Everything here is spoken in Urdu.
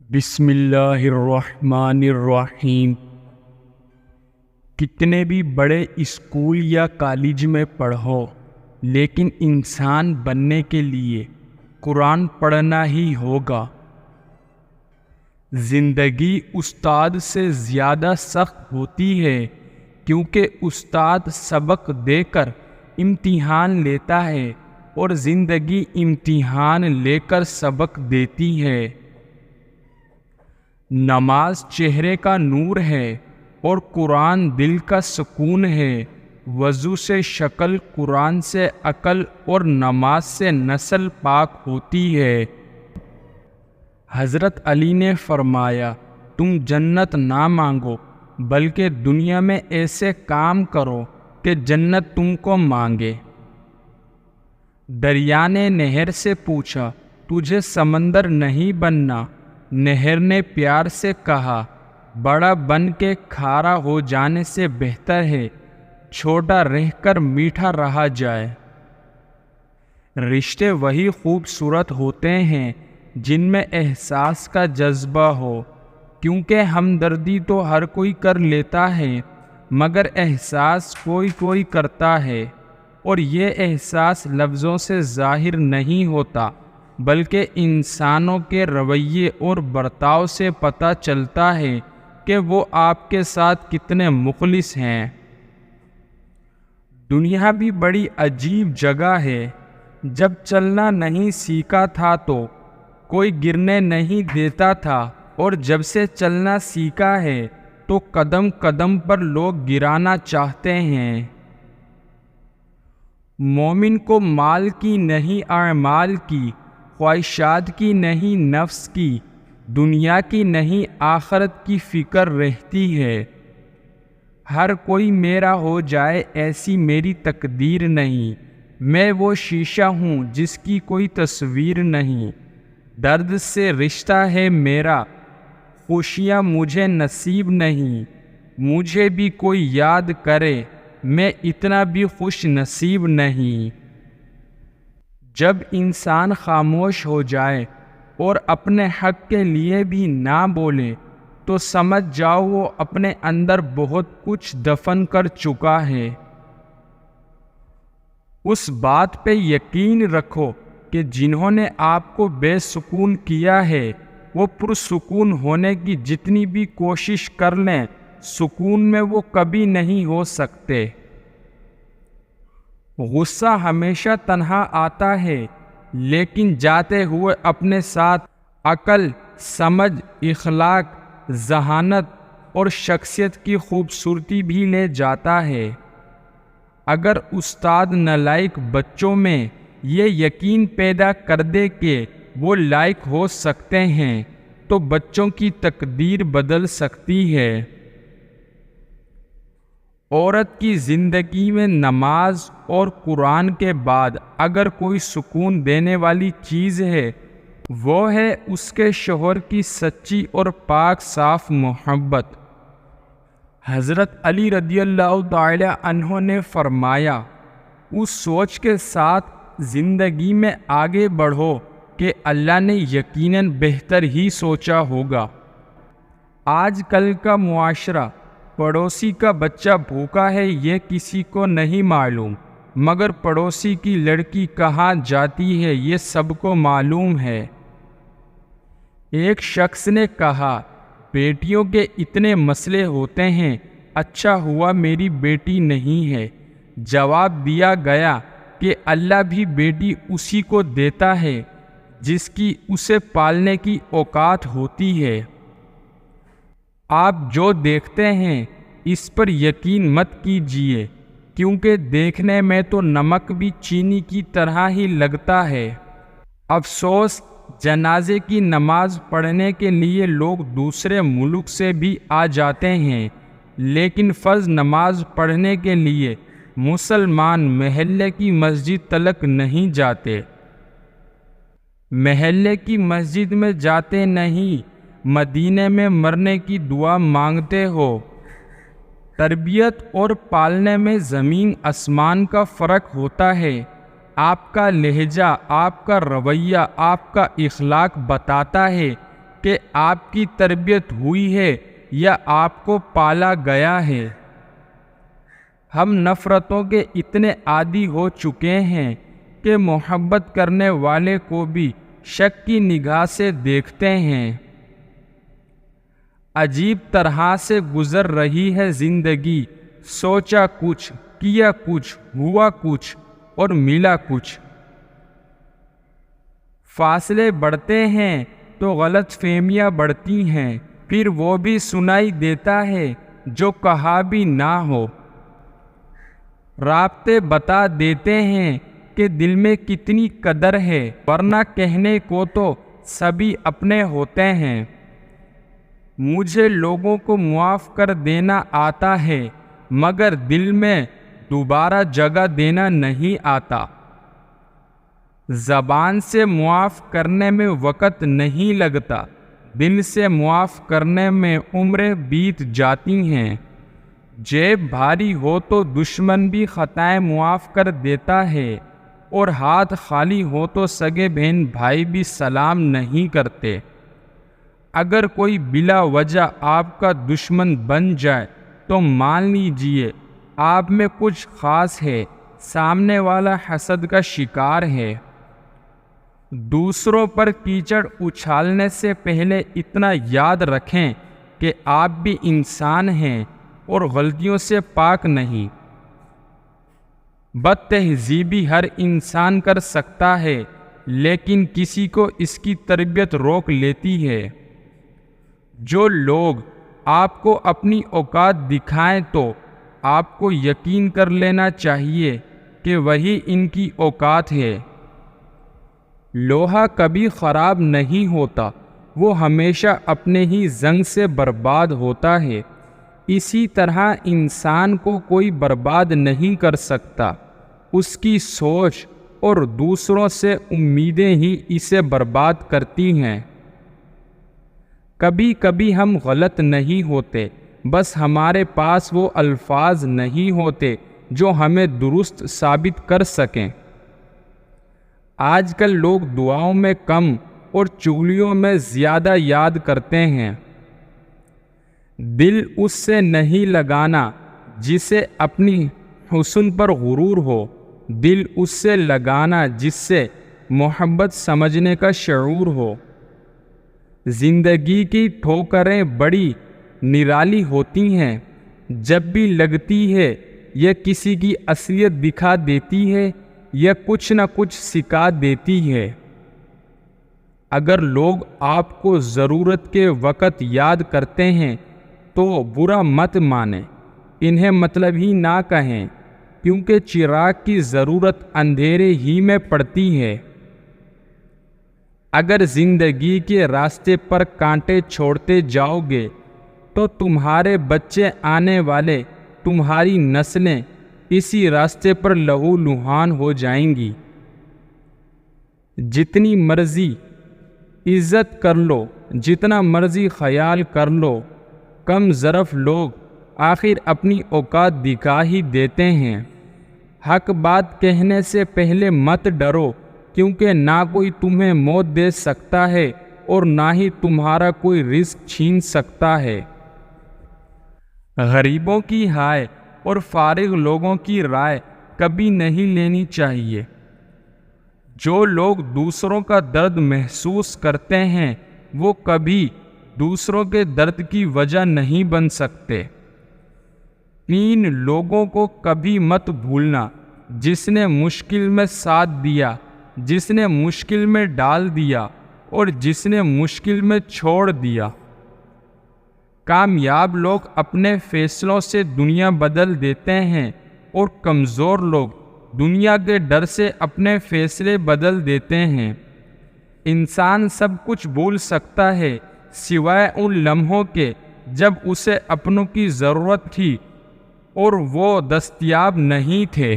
بسم اللہ الرحمن الرحیم۔ کتنے بھی بڑے اسکول یا کالج میں پڑھو، لیکن انسان بننے کے لیے قرآن پڑھنا ہی ہوگا۔ زندگی استاد سے زیادہ سخت ہوتی ہے، کیونکہ استاد سبق دے کر امتحان لیتا ہے اور زندگی امتحان لے کر سبق دیتی ہے۔ نماز چہرے کا نور ہے اور قرآن دل کا سکون ہے۔ وضو سے شکل، قرآن سے عقل اور نماز سے نسل پاک ہوتی ہے۔ حضرت علی نے فرمایا، تم جنت نہ مانگو بلکہ دنیا میں ایسے کام کرو کہ جنت تم کو مانگے۔ دریا نے نہر سے پوچھا، تجھے سمندر نہیں بننا؟ نہر نے پیار سے کہا، بڑا بن کے کھارا ہو جانے سے بہتر ہے چھوٹا رہ کر میٹھا رہا جائے۔ رشتے وہی خوبصورت ہوتے ہیں جن میں احساس کا جذبہ ہو، کیونکہ ہمدردی تو ہر کوئی کر لیتا ہے مگر احساس کوئی کوئی کرتا ہے، اور یہ احساس لفظوں سے ظاہر نہیں ہوتا بلکہ انسانوں کے رویے اور برتاؤ سے پتہ چلتا ہے کہ وہ آپ کے ساتھ کتنے مخلص ہیں۔ دنیا بھی بڑی عجیب جگہ ہے۔ جب چلنا نہیں سیکھا تھا تو کوئی گرنے نہیں دیتا تھا، اور جب سے چلنا سیکھا ہے تو قدم قدم پر لوگ گرانا چاہتے ہیں۔ مومن کو مال کی نہیں اعمال کی، خواہشات کی نہیں نفس کی، دنیا کی نہیں آخرت کی فکر رہتی ہے۔ ہر کوئی میرا ہو جائے ایسی میری تقدیر نہیں، میں وہ شیشہ ہوں جس کی کوئی تصویر نہیں۔ درد سے رشتہ ہے میرا، خوشیاں مجھے نصیب نہیں، مجھے بھی کوئی یاد کرے میں اتنا بھی خوش نصیب نہیں۔ جب انسان خاموش ہو جائے اور اپنے حق کے لیے بھی نہ بولے تو سمجھ جاؤ وہ اپنے اندر بہت کچھ دفن کر چکا ہے۔ اس بات پہ یقین رکھو کہ جنہوں نے آپ کو بے سکون کیا ہے وہ پرسکون ہونے کی جتنی بھی کوشش کر لیں، سکون میں وہ کبھی نہیں ہو سکتے۔ غصہ ہمیشہ تنہا آتا ہے، لیکن جاتے ہوئے اپنے ساتھ عقل، سمجھ، اخلاق، ذہانت اور شخصیت کی خوبصورتی بھی لے جاتا ہے۔ اگر استاد نالائق بچوں میں یہ یقین پیدا کر دے کہ وہ لائق ہو سکتے ہیں تو بچوں کی تقدیر بدل سکتی ہے۔ عورت کی زندگی میں نماز اور قرآن کے بعد اگر کوئی سکون دینے والی چیز ہے وہ ہے اس کے شوہر کی سچی اور پاک صاف محبت۔ حضرت علی رضی اللہ تعالی عنہ نے فرمایا، اس سوچ کے ساتھ زندگی میں آگے بڑھو کہ اللہ نے یقیناً بہتر ہی سوچا ہوگا۔ آج کل کا معاشرہ پڑوسی کا بچہ بھوکا ہے یہ کسی کو نہیں معلوم، مگر پڑوسی کی لڑکی کہاں جاتی ہے یہ سب کو معلوم ہے۔ ایک شخص نے کہا، بیٹیوں کے اتنے مسئلے ہوتے ہیں، اچھا ہوا میری بیٹی نہیں ہے۔ جواب دیا گیا کہ اللہ بھی بیٹی اسی کو دیتا ہے جس کی اسے پالنے کی اوقات ہوتی ہے۔ آپ جو دیکھتے ہیں اس پر یقین مت کیجیے، کیونکہ دیکھنے میں تو نمک بھی چینی کی طرح ہی لگتا ہے۔ افسوس، جنازے کی نماز پڑھنے کے لیے لوگ دوسرے ملک سے بھی آ جاتے ہیں، لیکن فرض نماز پڑھنے کے لیے مسلمان محلے کی مسجد تلک نہیں جاتے۔ محلے کی مسجد میں جاتے نہیں، مدینے میں مرنے کی دعا مانگتے ہو۔ تربیت اور پالنے میں زمین آسمان کا فرق ہوتا ہے۔ آپ کا لہجہ، آپ کا رویہ، آپ کا اخلاق بتاتا ہے کہ کہ آپ کی تربیت ہوئی ہے یا آپ کو پالا گیا ہے۔ ہم نفرتوں کے اتنے عادی ہو چکے ہیں کہ محبت کرنے والے کو بھی شک کی نگاہ سے دیکھتے ہیں۔ عجیب طرح سے گزر رہی ہے زندگی، سوچا کچھ، کیا کچھ، ہوا کچھ اور ملا کچھ۔ فاصلے بڑھتے ہیں تو غلط فہمیاں بڑھتی ہیں، پھر وہ بھی سنائی دیتا ہے جو کہا بھی نہ ہو۔ رابطے بتا دیتے ہیں کہ دل میں کتنی قدر ہے، ورنہ کہنے کو تو سبھی اپنے ہوتے ہیں۔ مجھے لوگوں کو معاف کر دینا آتا ہے، مگر دل میں دوبارہ جگہ دینا نہیں آتا۔ زبان سے معاف کرنے میں وقت نہیں لگتا، دل سے معاف کرنے میں عمریں بیت جاتی ہیں۔ جیب بھاری ہو تو دشمن بھی خطائیں معاف کر دیتا ہے، اور ہاتھ خالی ہو تو سگے بہن بھائی بھی سلام نہیں کرتے۔ اگر کوئی بلا وجہ آپ کا دشمن بن جائے تو مان لیجئے آپ میں کچھ خاص ہے، سامنے والا حسد کا شکار ہے۔ دوسروں پر کیچڑ اچھالنے سے پہلے اتنا یاد رکھیں کہ آپ بھی انسان ہیں اور غلطیوں سے پاک نہیں۔ بد تہذیبی ہر انسان کر سکتا ہے، لیکن کسی کو اس کی تربیت روک لیتی ہے۔ جو لوگ آپ کو اپنی اوقات دکھائیں تو آپ کو یقین کر لینا چاہیے کہ وہی ان کی اوقات ہے۔ لوہا کبھی خراب نہیں ہوتا، وہ ہمیشہ اپنے ہی زنگ سے برباد ہوتا ہے۔ اسی طرح انسان کو کوئی برباد نہیں کر سکتا، اس کی سوچ اور دوسروں سے امیدیں ہی اسے برباد کرتی ہیں۔ کبھی کبھی ہم غلط نہیں ہوتے، بس ہمارے پاس وہ الفاظ نہیں ہوتے جو ہمیں درست ثابت کر سکیں۔ آج کل لوگ دعاؤں میں کم اور چغلیوں میں زیادہ یاد کرتے ہیں۔ دل اس سے نہیں لگانا جسے اپنی حسن پر غرور ہو، دل اس سے لگانا جس سے محبت سمجھنے کا شعور ہو۔ زندگی کی ٹھوکریں بڑی نرالی ہوتی ہیں، جب بھی لگتی ہے یہ کسی کی اصلیت دکھا دیتی ہے یا کچھ نہ کچھ سکھا دیتی ہے۔ اگر لوگ آپ کو ضرورت کے وقت یاد کرتے ہیں تو برا مت مانیں، انہیں مطلب ہی نہ کہیں، کیونکہ چراغ کی ضرورت اندھیرے ہی میں پڑتی ہے۔ اگر زندگی کے راستے پر کانٹے چھوڑتے جاؤ گے تو تمہارے بچے آنے والے، تمہاری نسلیں اسی راستے پر لہو لہان ہو جائیں گی۔ جتنی مرضی عزت کر لو، جتنا مرضی خیال کر لو، کم ظرف لوگ آخر اپنی اوقات دکھا ہی دیتے ہیں۔ حق بات کہنے سے پہلے مت ڈرو، کیونکہ نہ کوئی تمہیں موت دے سکتا ہے اور نہ ہی تمہارا کوئی رزق چھین سکتا ہے۔ غریبوں کی ہائے اور فارغ لوگوں کی رائے کبھی نہیں لینی چاہیے۔ جو لوگ دوسروں کا درد محسوس کرتے ہیں وہ کبھی دوسروں کے درد کی وجہ نہیں بن سکتے۔ 3 لوگوں کو کبھی مت بھولنا، جس نے مشکل میں ساتھ دیا، جس نے مشکل میں ڈال دیا اور جس نے مشکل میں چھوڑ دیا۔ کامیاب لوگ اپنے فیصلوں سے دنیا بدل دیتے ہیں اور کمزور لوگ دنیا کے ڈر سے اپنے فیصلے بدل دیتے ہیں۔ انسان سب کچھ بھول سکتا ہے سوائے ان لمحوں کے جب اسے اپنوں کی ضرورت تھی اور وہ دستیاب نہیں تھے۔